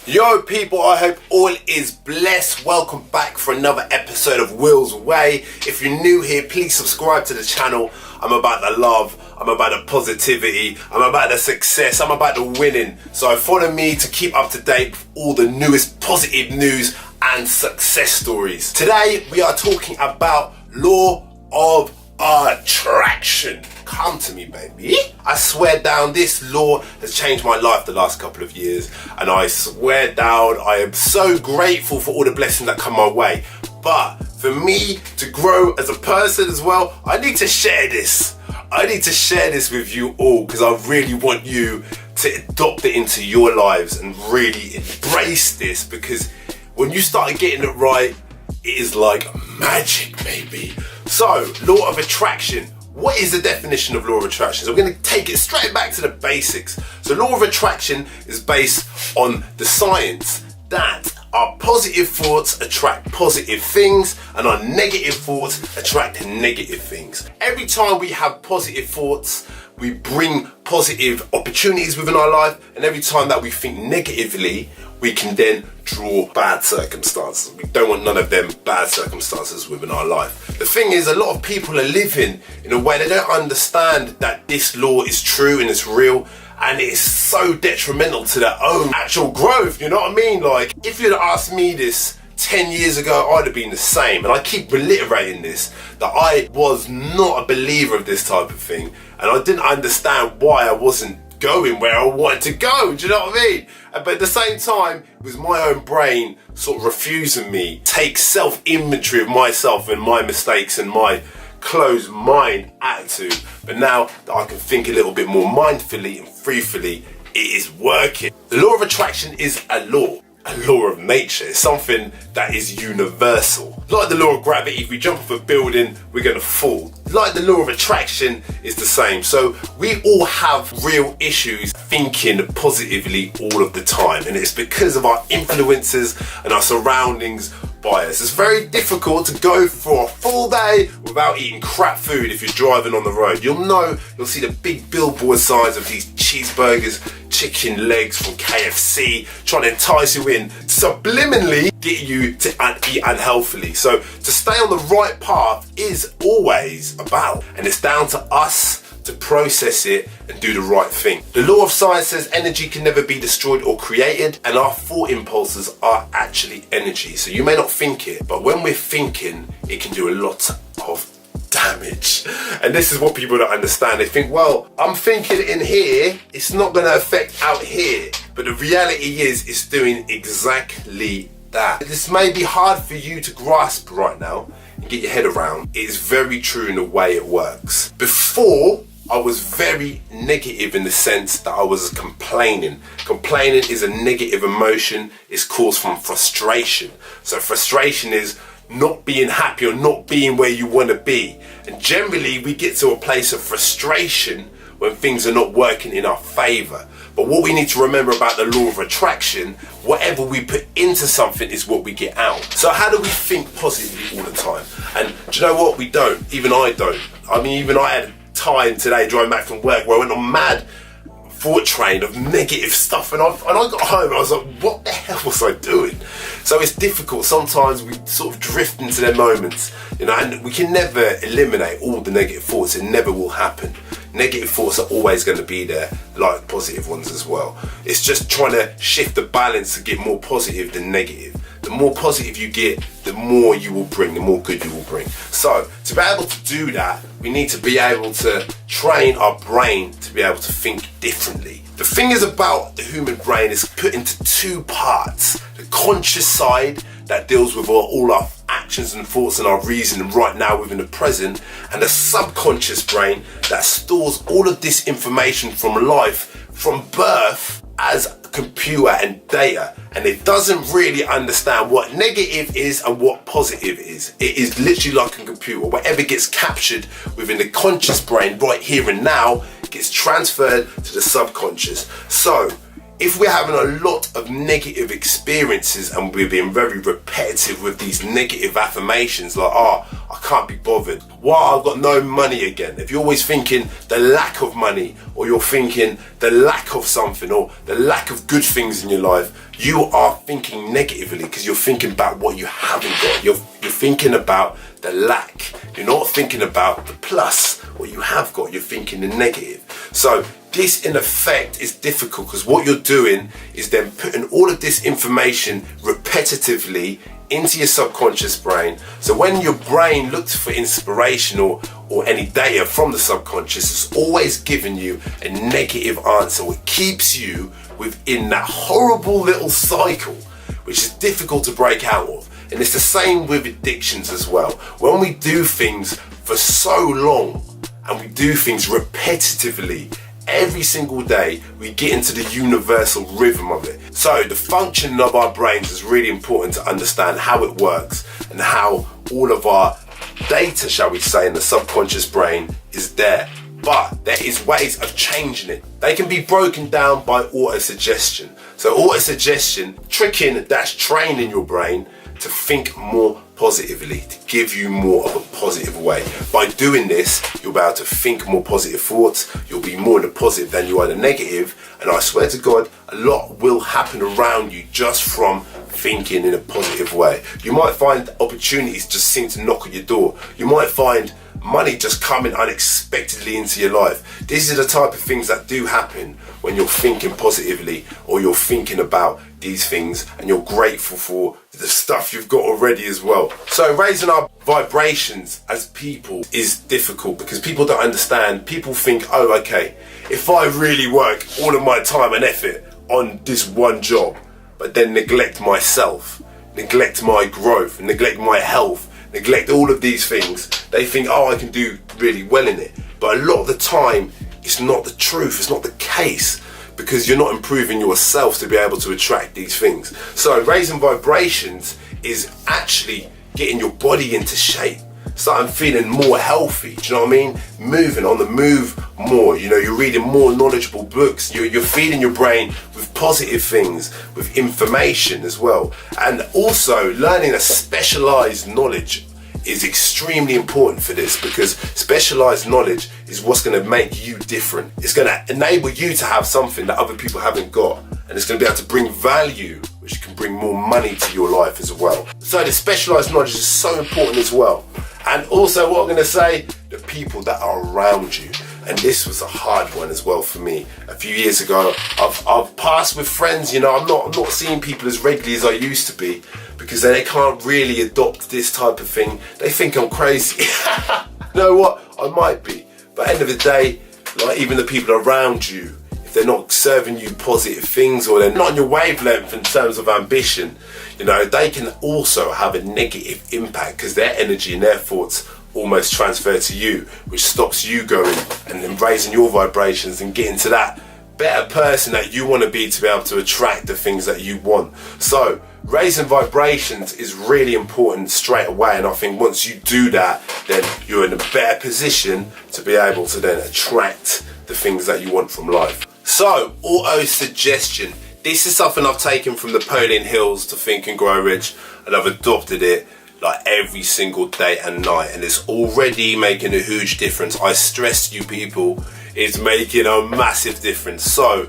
Yo people, I hope all is blessed. Welcome back for another episode of Will's Way. If you're new here, please subscribe to the channel. I'm about the love, I'm about the positivity, I'm about the success, I'm about the winning. So follow me to keep up to date with all the newest positive news and success stories. Today we are talking about law of attraction. Come to me, baby. I swear down, this law has changed my life the last couple of years, and I swear down, I am so grateful for all the blessings that come my way. But for me to grow as a person as well, I need to share this. I need to share this with you all because I really want you to adopt it into your lives and really embrace this, because when you start getting it right, it is like magic, baby. So, law of attraction. What is the definition of law of attraction? So we're going to take it straight back to the basics. So law of attraction is based on the science that our positive thoughts attract positive things and our negative thoughts attract negative things. Every time we have positive thoughts, we bring positive opportunities within our life, and every time that we think negatively, we can then draw bad circumstances. We don't want none of them bad circumstances within our life. The thing is, a lot of people are living in a way they don't understand that this law is true and it's real, and it's so detrimental to their own actual growth, you know what I mean? Like, if you'd asked me this 10 years ago, I'd have been the same. And I keep reiterating this, that I was not a believer of this type of thing, and I didn't understand why I wasn't going where I wanted to go, do you know what I mean? But at the same time, it was my own brain sort of refusing me take self-inventory of myself and my mistakes and my closed mind attitude. But now that I can think a little bit more mindfully and freely, it is working. The law of attraction is a law of nature. It's something that is universal. Like the law of gravity, if we jump off a building, we're gonna fall. Like the law of attraction is the same. So we all have real issues thinking positively all of the time, and it's because of our influences and our surroundings bias. It's very difficult to go for a full day without eating crap food if you're driving on the road. You'll see the big billboard signs of these cheeseburgers, chicken legs from KFC, trying to entice you in, subliminally get you to eat unhealthily. So to stay on the right path is always about, and it's down to us to process it and do the right thing. The law of science says energy can never be destroyed or created, and our thought impulses are actually energy. So you may not think it, but when we're thinking, it can do a lot of damage. And this is what people don't understand. They think, well, I'm thinking in here, it's not going to affect out here. But the reality is, it's doing exactly that. This may be hard for you to grasp right now and get your head around. It is very true in the way it works. Before, I was very negative in the sense that I was complaining. Complaining is a negative emotion. It's caused from frustration. So frustration is not being happy or not being where you want to be. And generally we get to a place of frustration when things are not working in our favor. But what we need to remember about the law of attraction, whatever we put into something is what we get out. So how do we think positively all the time? And do you know what? We don't. Even I don't. I mean, even I had time today driving back from work where I went on mad thought train of negative stuff, and I got home and I was like, what the hell was I doing? So it's difficult. Sometimes we sort of drift into their moments, you know, and we can never eliminate all the negative thoughts. It never will happen. Negative thoughts are always going to be there, like positive ones as well. It's just trying to shift the balance to get more positive than negative. The more positive you get, the more you will bring, the more good you will bring. So to be able to do that, we need to be able to train our brain to be able to think differently. The thing is about the human brain is put into two parts. The conscious side that deals with all our actions and thoughts and our reasoning right now within the present, and the subconscious brain that stores all of this information from life, from birth, as computer and data, and it doesn't really understand what negative is and what positive is. It is literally like a computer. Whatever gets captured within the conscious brain right here and now gets transferred to the subconscious. So if we're having a lot of negative experiences and we're being very repetitive with these negative affirmations like, oh, I can't be bothered, wow, I've got no money again. If you're always thinking the lack of money, or you're thinking the lack of something, or the lack of good things in your life, you are thinking negatively because you're thinking about what you haven't got. You're thinking about the lack. You're not thinking about the plus, what you have got. You're thinking the negative. So this in effect is difficult because what you're doing is then putting all of this information repetitively into your subconscious brain. So when your brain looks for inspiration or any data from the subconscious, it's always giving you a negative answer. It keeps you within that horrible little cycle, which is difficult to break out of. And it's the same with addictions as well. When we do things for so long and we do things repetitively, every single day, we get into the universal rhythm of it. So the function of our brains is really important to understand how it works and how all of our data, shall we say, in the subconscious brain is there. But there is ways of changing it. They can be broken down by autosuggestion. So autosuggestion, tricking, that's training your brain to think more positively, to give you more of a positive way. By doing this, you'll be able to think more positive thoughts, you'll be more in the positive than you are in the negative, and I swear to God, a lot will happen around you just from thinking in a positive way. You might find opportunities just seem to knock at your door. You might find money just coming unexpectedly into your life. These are the type of things that do happen when you're thinking positively, or you're thinking about these things and you're grateful for the stuff you've got already as well. So raising our vibrations as people is difficult because people don't understand. People think, oh, okay, if I really work all of my time and effort on this one job, but then neglect myself, neglect my growth, neglect my health, neglect all of these things, they think, oh, I can do really well in it. But a lot of the time, it's not the truth, it's not the case, because you're not improving yourself to be able to attract these things. So raising vibrations is actually getting your body into shape, starting feeling more healthy, do you know what I mean? Moving on the move more, you know, you're reading more knowledgeable books, you're feeding your brain with positive things, with information as well. And also learning a specialized knowledge is extremely important for this, because specialized knowledge is what's going to make you different. It's going to enable you to have something that other people haven't got, and it's going to be able to bring value, which can bring more money to your life as well. So the specialized knowledge is so important as well. And also what I'm going to say, the people that are around you. And this was a hard one as well for me. A few years ago, I've passed with friends, you know, I'm not seeing people as regularly as I used to be, because they can't really adopt this type of thing. They think I'm crazy. You know what? I might be. But at the end of the day, like, even the people around you, if they're not serving you positive things, or they're not on your wavelength in terms of ambition, you know, they can also have a negative impact, because their energy and their thoughts almost transfer to you, which stops you going and then raising your vibrations and getting to that better person that you want to be able to attract the things that you want. So raising vibrations is really important straight away, and I think once you do that, then you're in a better position to be able to then attract the things that you want from life. So auto-suggestion, this is something I've taken from Napoleon Hill's To Think and Grow Rich, and I've adopted it like every single day and night, and it's already making a huge difference. I stress you people, it's making a massive difference. So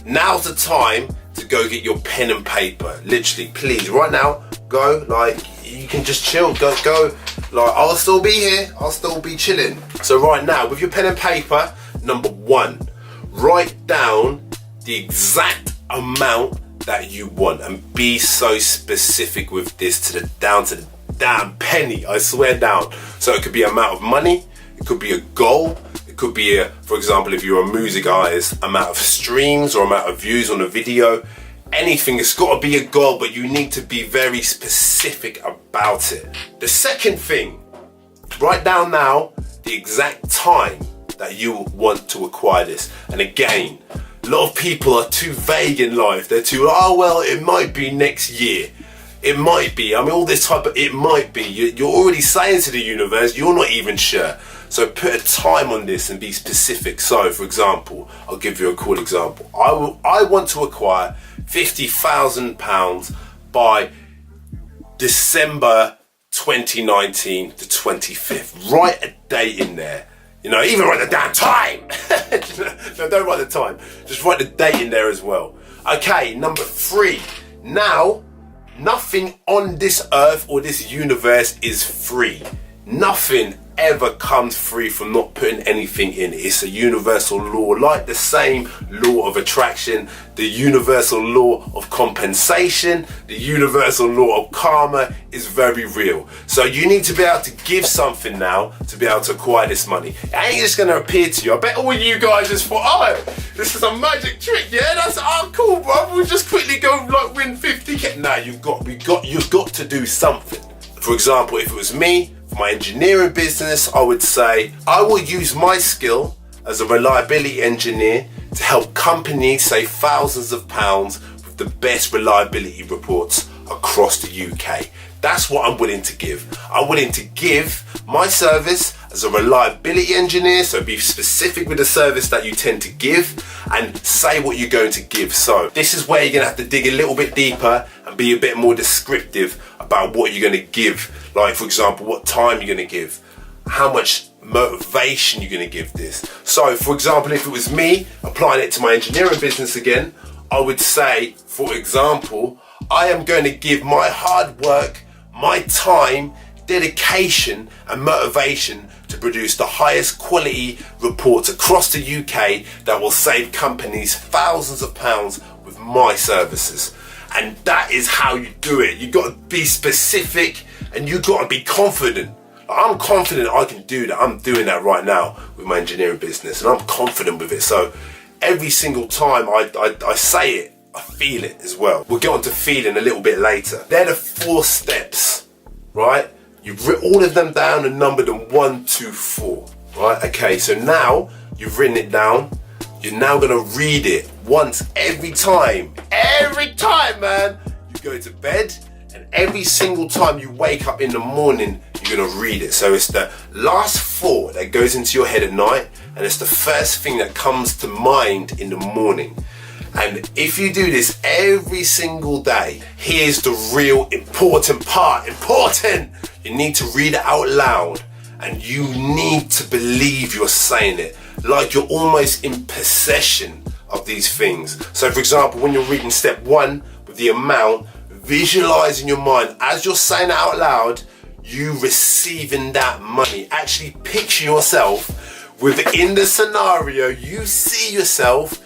now's the time to go get your pen and paper. Literally, please, right now, go, like, you can just chill, go, like, I'll still be here, I'll still be chilling. So right now, with your pen and paper, number one, write down the exact amount that you want, and be so specific with this down to the damn penny, I swear down. So it could be amount of money, it could be a goal, it could be for example, if you're a music artist, amount of streams or amount of views on a video, anything. It's got to be a goal, but you need to be very specific about it. The second thing, write down now the exact time that you want to acquire this. And again, a lot of people are too vague in life. They're too, oh well, it might be next year. It might be. I mean, all this type of, it might be. You're already saying to the universe, you're not even sure. So put a time on this and be specific. So, for example, I'll give you a cool example. I want to acquire £50,000 by December 2019, the 25th. Write a date in there. You know, even write the damn time. No, don't write the time. Just write the date in there as well. Okay, number 3. Now, nothing on this earth or this universe is free. Nothing ever comes free from not putting anything in. It's a universal law, like the same law of attraction, the universal law of compensation, the universal law of karma is very real. So you need to be able to give something now to be able to acquire this money. It ain't just going to appear to you. I bet all you guys just thought, oh, this is a magic trick, yeah? That's cool, bro. We'll just quickly go like win 50k. Nah, you've got to do something. For example, if it was me, for my engineering business, I would say I will use my skill as a reliability engineer to help companies save thousands of pounds with the best reliability reports across the UK. That's what I'm willing to give. I'm willing to give my service as a reliability engineer, so be specific with the service that you tend to give and say what you're going to give. So this is where you're gonna have to dig a little bit deeper and be a bit more descriptive about what you're gonna give. Like, for example, what time you're gonna give, how much motivation you're gonna give this. So, for example, if it was me applying it to my engineering business again, I would say, for example, I am going to give my hard work, my time, dedication and motivation to produce the highest quality reports across the UK that will save companies thousands of pounds with my services. And that is how you do it. You got to be specific and you got to be confident. I'm confident I can do that. I'm doing that right now with my engineering business and I'm confident with it. So every single time I say it, I feel it as well. We'll get on to feeling a little bit later. They're the 4 steps, right? You've written all of them down and numbered them 1, 2, 4, right? Okay, so now you've written it down. You're now gonna read it once every time. Every time, man. You go to bed and every single time you wake up in the morning, you're gonna read it. So it's the last thought that goes into your head at night and it's the first thing that comes to mind in the morning. And if you do this every single day, here's the real important part. Important! You need to read it out loud and you need to believe you're saying it. Like you're almost in possession of these things. So for example, when you're reading step 1 with the amount, visualize in your mind as you're saying it out loud, you receiving that money. Actually picture yourself within the scenario. You see yourself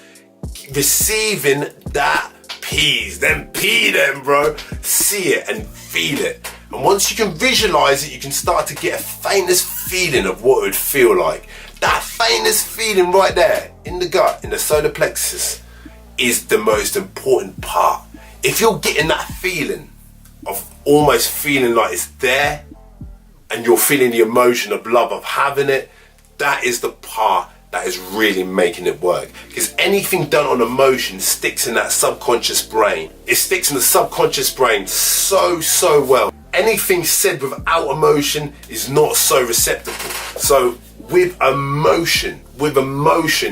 receiving that peas, them bro. See it and feel it. And once you can visualize it, you can start to get a faintest feeling of what it would feel like. That faintest feeling right there in the gut, in the solar plexus, is the most important part. If you're getting that feeling of almost feeling like it's there and you're feeling the emotion of love of having it, that is the part that is really making it work. Because anything done on emotion sticks in that subconscious brain. It sticks in the subconscious brain so well. Anything said without emotion is not so receptible. So with emotion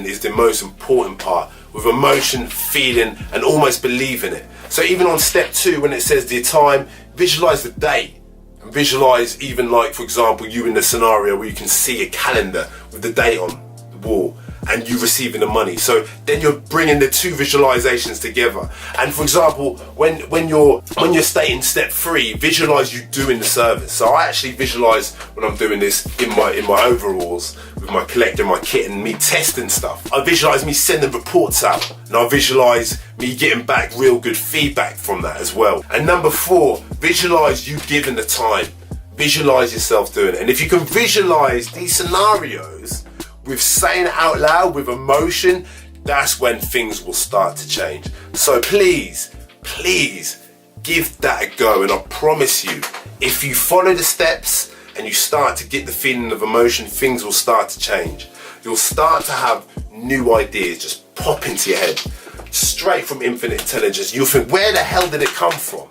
is the most important part. With emotion, feeling and almost believing it. So even on step 2, when it says the time, visualize the date. And visualize even like, for example, you in the scenario where you can see a calendar with the date on the wall and you receiving the money. So then you're bringing the 2 visualizations together. And for example, when you're stating step 3, visualize you doing the service. So I actually visualize when I'm doing this in my overalls with my collector, my kit and me testing stuff. I visualize me sending reports out and I visualize me getting back real good feedback from that as well. And number 4, visualize you giving the time. Visualize yourself doing it. And if you can visualize these scenarios with saying it out loud, with emotion, that's when things will start to change. So please give that a go. And I promise you, if you follow the steps and you start to get the feeling of emotion, things will start to change. You'll start to have new ideas just pop into your head, straight from infinite intelligence. You'll think, where the hell did it come from?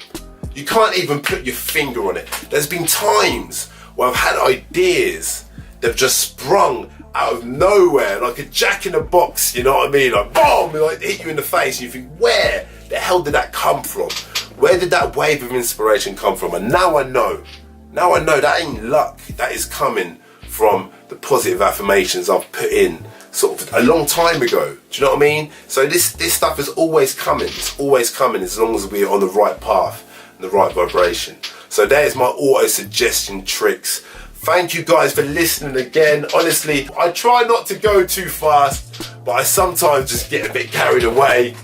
You can't even put your finger on it. There's been times where I've had ideas that have just sprung out of nowhere, like a jack in the box, you know what I mean? Like boom, like hit you in the face, and you think, where the hell did that come from? Where did that wave of inspiration come from? And now I know that ain't luck. That is coming from the positive affirmations I've put in sort of a long time ago. Do you know what I mean? So this stuff is always coming. It's always coming as long as we're on the right path and the right vibration. So there's my auto suggestion tricks. Thank you guys for listening again. Honestly, I try not to go too fast, but I sometimes just get a bit carried away.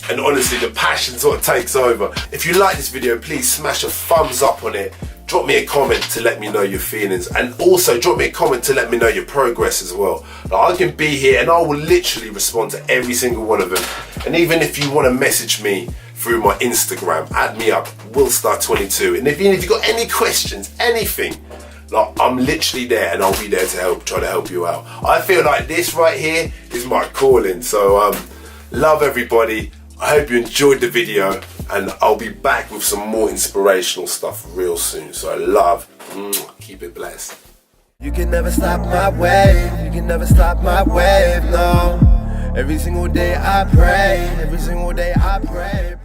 And honestly, the passion sort of takes over. If you like this video, please smash a thumbs up on it. Drop me a comment to let me know your feelings, and also drop me a comment to let me know your progress as well. Like, I can be here and I will literally respond to every single one of them. And even if you want to message me through my Instagram, add me up, Willstar22. And if you've got any questions, anything, like, I'm literally there and I'll be there to try to help you out. I feel like this right here is my calling. So love everybody. I hope you enjoyed the video, and I'll be back with some more inspirational stuff real soon. So love, keep it blessed. You can never stop my wave, you can never stop my wave, no. Every single day I pray, every single day I pray.